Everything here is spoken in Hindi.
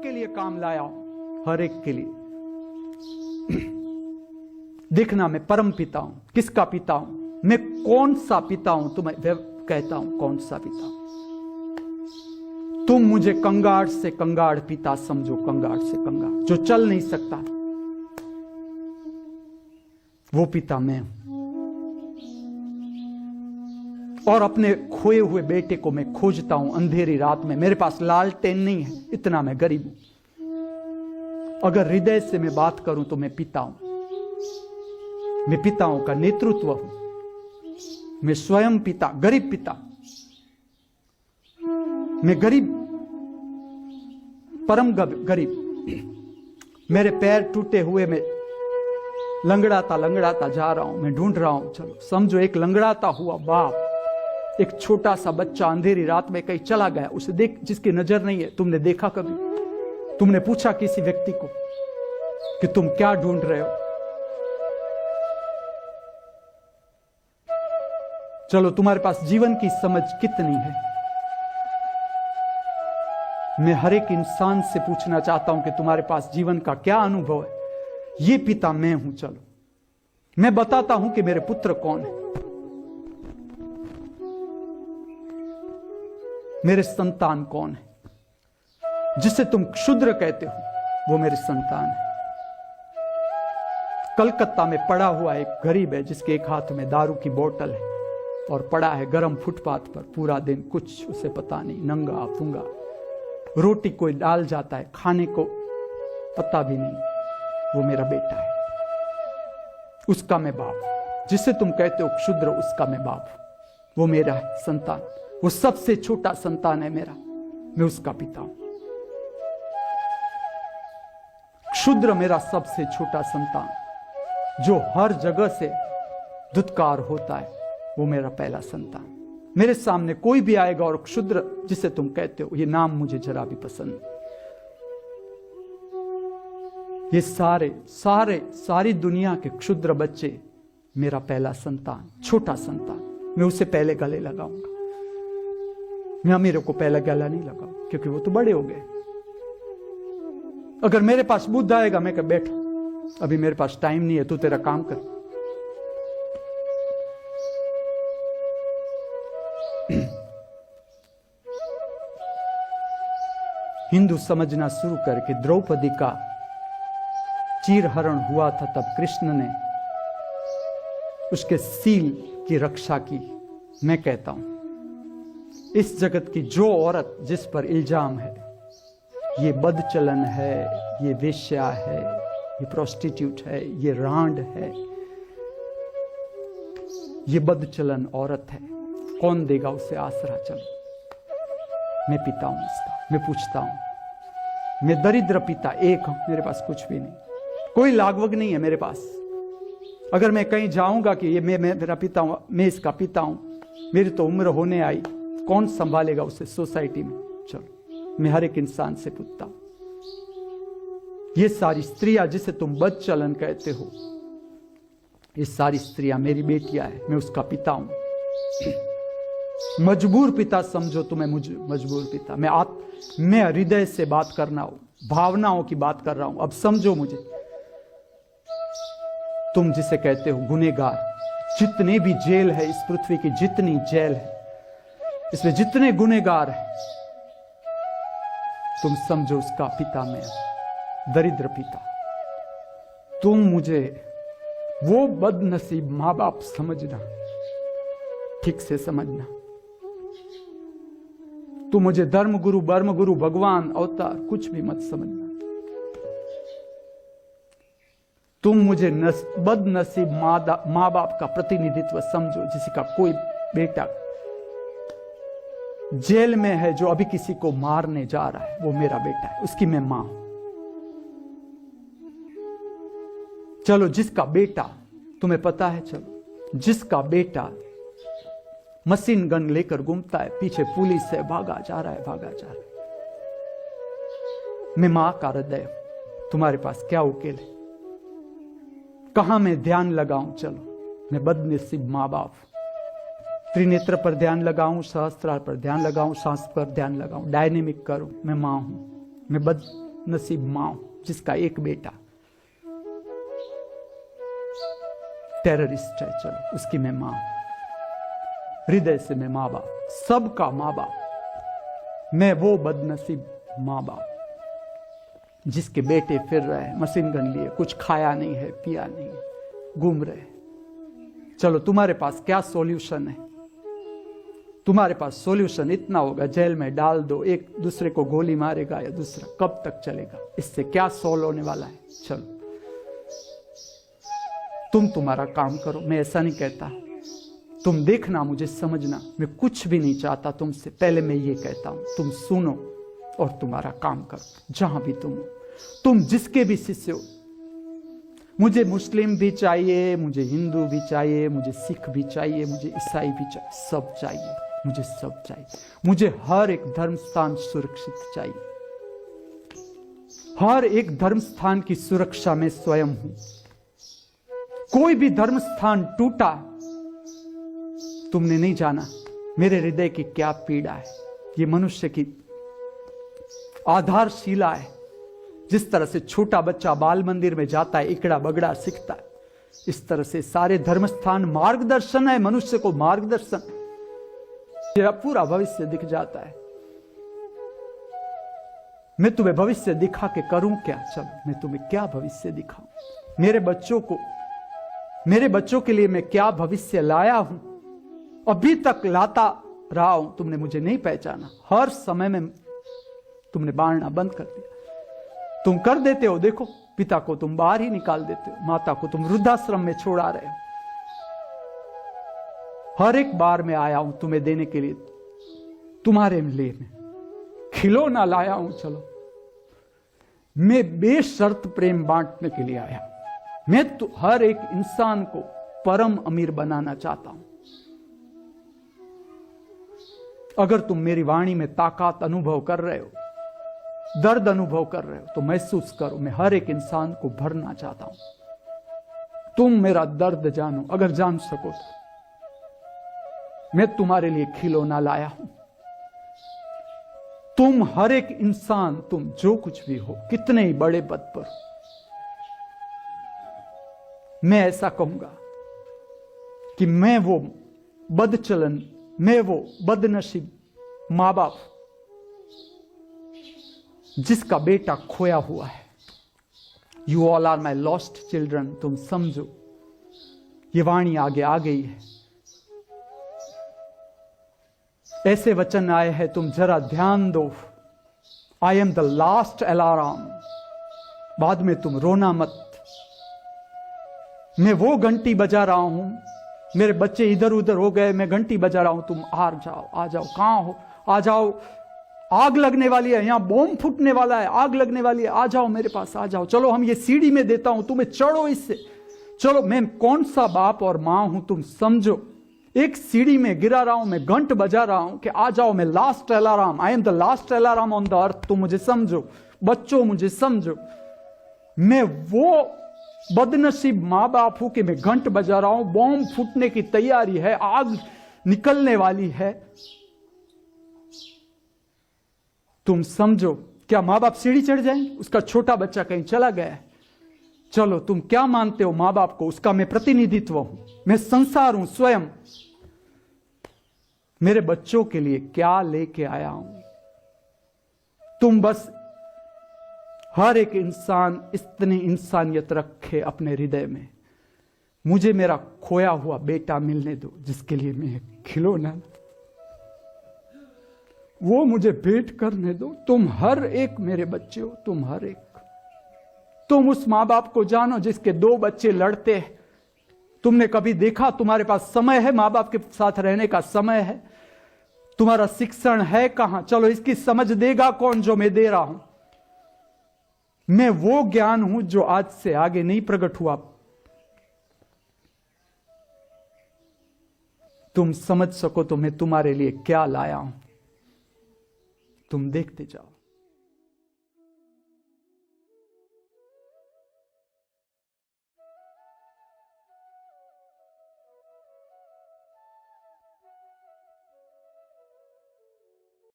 के लिए काम लाया हूं, हर एक के लिए। देखना मैं परम पिता हूं। किसका पिता हूं? मैं कौन सा पिता हूं? तुम्हें कहता हूं कौन सा पिता हूं। तुम मुझे कंगाड़ से कंगाड़ पिता समझो, कंगाड़ से कंगाड़, जो चल नहीं सकता, वो पिता मैं हूं। और अपने खोए हुए बेटे को मैं खोजता हूं अंधेरी रात में। मेरे पास लालटेन नहीं है, इतना मैं गरीब हूं। अगर हृदय से मैं बात करूं तो मैं पिता हूं। मैं पिताओं का नेतृत्व हूं। मैं स्वयं पिता, गरीब पिता। मैं गरीब, परम गरीब। मेरे पैर टूटे हुए, मैं लंगड़ाता जा रहा हूं। मैं ढूंढ रहा हूं। चलो समझो, एक लंगड़ाता हुआ बाप, एक छोटा सा बच्चा अंधेरी रात में कहीं चला गया, उसे देख, जिसकी नजर नहीं है। तुमने देखा कभी? तुमने पूछा किसी व्यक्ति को कि तुम क्या ढूंढ रहे हो? चलो, तुम्हारे पास जीवन की समझ कितनी है? मैं हर एक इंसान से पूछना चाहता हूं कि तुम्हारे पास जीवन का क्या अनुभव है? ये पिता मैं हूं। चलो मैं बताता हूं कि मेरे पुत्र कौन है। मेरे संतान कौन है? जिसे तुम क्षुद्र कहते हो, वो मेरे संतान है। कलकत्ता में पड़ा हुआ एक गरीब है, जिसके एक हाथ में दारू की बोतल है और पड़ा है गरम फुटपाथ पर पूरा दिन, कुछ उसे पता नहीं, नंगा फूंगा। रोटी कोई डाल जाता है, खाने को पता भी नहीं। वो मेरा बेटा है, उसका मैं बाप हूं। जिसे तुम कहते हो क्षुद्र, उसका मैं बाप हूं। वो मेरा है संतान, वो सबसे छोटा संतान है मेरा। मैं उसका पिता हूं। क्षुद्र मेरा सबसे छोटा संतान, जो हर जगह से धुतकार होता है, वो मेरा पहला संतान। मेरे सामने कोई भी आएगा और क्षुद्र जिसे तुम कहते हो, ये नाम मुझे जरा भी पसंद नहीं। ये सारी दुनिया के क्षुद्र बच्चे मेरा पहला संतान, छोटा संतान। मैं उसे पहले गले लगाऊंगा। मैं मेरे को पहले गला नहीं लगाऊंगा, क्योंकि वो तो बड़े हो गए। अगर मेरे पास बुद्ध आएगा, मैं कह बैठ, अभी मेरे पास टाइम नहीं है, तू तेरा काम कर। हिंदू समझना शुरू करके द्रौपदी का चीरहरण हुआ था, तब कृष्ण ने उसके सील की रक्षा की। मैं कहता हूं, इस जगत की जो औरत जिस पर इल्जाम है, ये बदचलन है, ये वेश्या है, ये प्रोस्टिट्यूट है, ये रांड है, ये बदचलन औरत है, कौन देगा उसे आसरा? चलो मैं पिता हूं इसका। मैं पूछता हूं, मैं दरिद्र पिता एक हूं, मेरे पास कुछ भी नहीं, कोई लागवग नहीं है मेरे पास। अगर मैं कहीं जाऊंगा कि ये मैं मेरा पिता हूं, मैं इसका पिता हूं, मेरी तो उम्र होने आई, कौन संभालेगा उसे सोसाइटी में? चलो मैं हर एक इंसान से पूछता हूं। ये सारी स्त्रियां जिसे तुम बदचलन कहते हो, ये सारी स्त्रियां मेरी बेटियां हैं। मैं उसका पिता हूं। मजबूर पिता समझो तुम्हें, मुझे मजबूर पिता। मैं हृदय से बात करना हो, भावनाओं की बात कर रहा हूं। अब समझो मुझे। तुम जिसे कहते हो गुनहगार, जितने भी जेल है इस पृथ्वी की, जितनी जेल है इसमें जितने गुनहगार हैं, तुम समझो उसका पिता मैं, दरिद्र पिता। तुम मुझे वो बदनसीब मां बाप समझना, ठीक से समझना। तुम मुझे धर्म गुरु, बर्म गुरु, भगवान, अवतार कुछ भी मत समझना। तुम मुझे बदनसीब मां बाप का प्रतिनिधित्व समझो, जिसका कोई बेटा जेल में है, जो अभी किसी को मारने जा रहा है, वो मेरा बेटा है, उसकी मैं मां हूं। चलो जिसका बेटा, तुम्हें पता है, चलो जिसका बेटा मशीन गन लेकर घूमता है, पीछे पुलिस है, भागा जा रहा है, भागा जा रहा है, मैं मां का हृदय, तुम्हारे पास क्या उकेल है? कहां मैं ध्यान लगाऊं? चलो मैं बदनसीब मां बाप, त्रिनेत्र पर ध्यान लगाऊं, सहस्त्रार पर ध्यान लगाऊं, सांस पर ध्यान लगाऊं, डायनेमिक करूं, मैं मां हूं। मैं बदनसीब मां हूं जिसका एक बेटा टेररिस्ट है। चलो उसकी मैं मां, हृदय से मैं मां बाप, सबका मां बाप। मैं वो बदनसीब मां बाप जिसके बेटे फिर रहे मशीन गन लिए, कुछ खाया नहीं है, पिया नहीं है, घूम रहे। चलो तुम्हारे पास क्या सॉल्यूशन है? तुम्हारे पास सॉल्यूशन इतना होगा, जेल में डाल दो, एक दूसरे को गोली मारेगा या दूसरा, कब तक चलेगा? इससे क्या सॉल्व होने वाला है? चलो तुम तुम्हारा काम करो, मैं ऐसा नहीं कहता। तुम देखना, मुझे समझना, मैं कुछ भी नहीं चाहता तुमसे। पहले मैं ये कहता हूं, तुम सुनो और तुम्हारा काम करो, जहां भी तुम हो, तुम जिसके भी शिष्य हो। मुझे मुस्लिम भी चाहिए, मुझे हिंदू भी चाहिए, मुझे सिख भी चाहिए, मुझे ईसाई भी चाहिए, सब चाहिए, मुझे सब चाहिए। मुझे हर एक धर्म स्थान सुरक्षित चाहिए। हर एक धर्म स्थान की सुरक्षा में स्वयं हूं। कोई भी धर्म स्थान टूटा, तुमने नहीं जाना मेरे हृदय की क्या पीड़ा है। ये मनुष्य की आधारशिला है। जिस तरह से छोटा बच्चा बाल मंदिर में जाता है, इकड़ा बगड़ा सीखता है, इस तरह से सारे धर्म स्थान मार्गदर्शन है, मनुष्य को मार्गदर्शन। यह पूरा भविष्य दिख जाता है। मैं तुम्हें भविष्य दिखा के करूं क्या? चलो मैं तुम्हें क्या भविष्य दिखाऊं? मेरे बच्चों के लिए मैं क्या भविष्य लाया हूं? अभी तक लाता रहा हूं, तुमने मुझे नहीं पहचाना। हर समय में तुमने बांटना बंद कर दिया। तुम कर देते हो, देखो पिता को तुम बाहर ही निकाल देते हो, माता को तुम वृद्धाश्रम में छोड़ा रहे हो। हर एक बार मैं आया हूं तुम्हें देने के लिए, तुम्हारे लिए मैं खिलौना लाया हूं। चलो मैं बेशर्त प्रेम बांटने के लिए आया। मैं तो हर एक इंसान को परम अमीर बनाना चाहता हूं। अगर तुम मेरी वाणी में ताकत अनुभव कर रहे हो, दर्द अनुभव कर रहे हो, तो महसूस करो, मैं हर एक इंसान को भरना चाहता हूं। तुम मेरा दर्द जानो, अगर जान सको तो। मैं तुम्हारे लिए खिलौना लाया हूं। तुम हर एक इंसान, तुम जो कुछ भी हो, कितने ही बड़े पद पर, मैं ऐसा कहूंगा कि मैं वो बदचलन, मैं वो बदनसीब मां बाप जिसका बेटा खोया हुआ है। You all are my lost children. तुम समझो, ये वाणी आगे आ गई है। ऐसे वचन आए हैं, तुम जरा ध्यान दो। I am the last alarm. बाद में तुम रोना मत। मैं वो घंटी बजा रहा हूं, मेरे बच्चे इधर उधर हो गए, मैं घंटी बजा रहा हूं, तुम आ जाओ, आ जाओ, कहां हो, आ जाओ, आग लगने वाली है, यहां बॉम्ब फूटने वाला है, आग लगने वाली है, आ जाओ मेरे पास, आ जाओ। चलो हम ये सीढ़ी में देता हूं तुम्हें, चढ़ो इससे। चलो मैं कौन सा बाप और मां हूं तुम समझो। एक सीढ़ी में गिरा रहा हूं, मैं घंट बजा रहा हूं कि आ जाओ, मैं last alarm, I am the last alarm on the earth. तुम मुझे समझो, बच्चों मुझे समझो। मैं वो बदनसीब मां बाप हूं कि मैं घंट बजा रहा हूं, बॉम्ब फूटने की तैयारी है, आग निकलने वाली है। तुम समझो, क्या मां बाप सीढ़ी चढ़ जाएंगे? उसका छोटा बच्चा कहीं चला गया है। चलो तुम क्या मानते हो मां बाप को? उसका मैं प्रतिनिधित्व हूं, मैं संसार हूं स्वयं। मेरे बच्चों के लिए क्या लेके आया हूं? तुम बस हर एक इंसान इतनी इंसानियत रखे अपने हृदय में। मुझे मेरा खोया हुआ बेटा मिलने दो, जिसके लिए मैं खिलौना, वो मुझे भेंट करने दो। तुम हर एक मेरे बच्चे हो, तुम हर एक। तुम उस मां बाप को जानो जिसके 2 बच्चे लड़ते हैं। तुमने कभी देखा तुम्हारे पास समय है मां बाप के साथ रहने का? समय है? तुम्हारा शिक्षण है कहां? चलो इसकी समझ देगा कौन जो मैं दे रहा हूं? मैं वो ज्ञान हूं जो आज से आगे नहीं प्रकट हुआ। तुम समझ सको तो मैं तुम्हारे लिए क्या लाया हूं। तुम देखते जाओ।